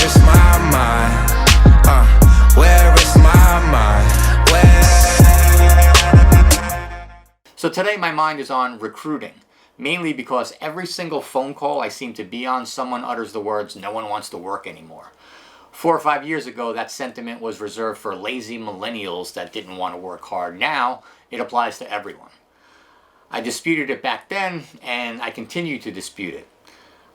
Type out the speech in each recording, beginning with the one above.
is my mind? Where is my mind? So today my mind is on recruiting, mainly because every single phone call I seem to be on, someone utters the words, "No one wants to work anymore." 4 or 5 years ago, that sentiment was reserved for lazy millennials that didn't want to work hard. Now, it applies to everyone. I disputed it back then, and I continue to dispute it.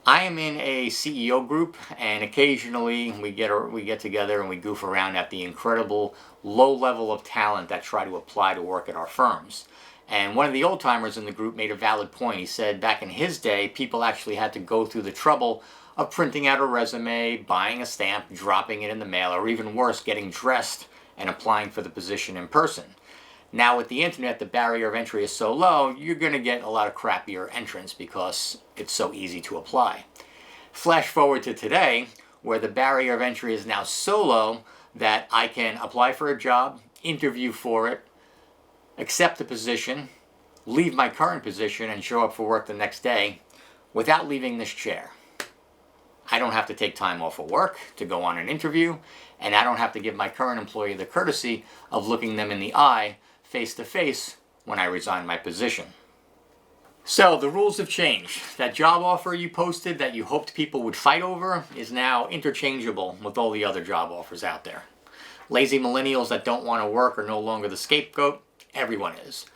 I am in a CEO group, and occasionally we get together and we goof around at the incredible low level of talent that try to apply to work at our firms. And one of the old timers in the group made a valid point. He said back in his day, people actually had to go through the trouble of printing out a resume, buying a stamp, dropping it in the mail, or even worse, getting dressed and applying for the position in person. Now with the internet, the barrier of entry is so low, you're going to get a lot of crappier entrants because it's so easy to apply. Flash forward to today, where the barrier of entry is now so low that I can apply for a job, interview for it, accept the position, leave my current position, and show up for work the next day without leaving this chair. I don't have to take time off of work to go on an interview, and I don't have to give my current employee the courtesy of looking them in the eye face to face when I resign my position. So the rules have changed. That job offer you posted that you hoped people would fight over is now interchangeable with all the other job offers out there. Lazy millennials that don't want to work are no longer the scapegoat. Everyone is.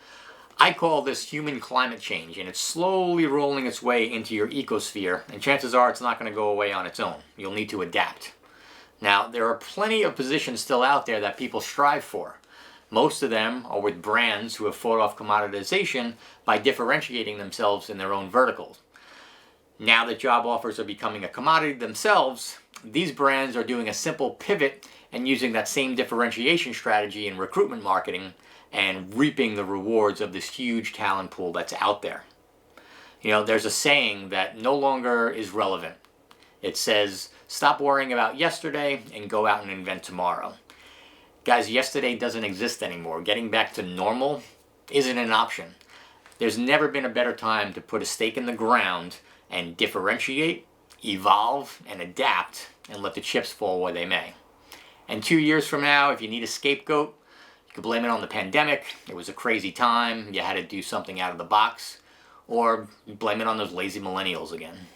I call this human climate change, and it's slowly rolling its way into your ecosphere, and chances are it's not going to go away on its own. You'll need to adapt. Now, there are plenty of positions still out there that people strive for. Most of them are with brands who have fought off commoditization by differentiating themselves in their own verticals. Now that job offers are becoming a commodity themselves, these brands are doing a simple pivot and using that same differentiation strategy in recruitment marketing and reaping the rewards of this huge talent pool that's out there. You know, there's a saying that no longer is relevant. It says, stop worrying about yesterday and go out and invent tomorrow. Guys, yesterday doesn't exist anymore. Getting back to normal isn't an option. There's never been a better time to put a stake in the ground and differentiate, evolve, and adapt and let the chips fall where they may. And 2 years from now, if you need a scapegoat, you can blame it on the pandemic. It was a crazy time. You had to do something out of the box. Or blame it on those lazy millennials again.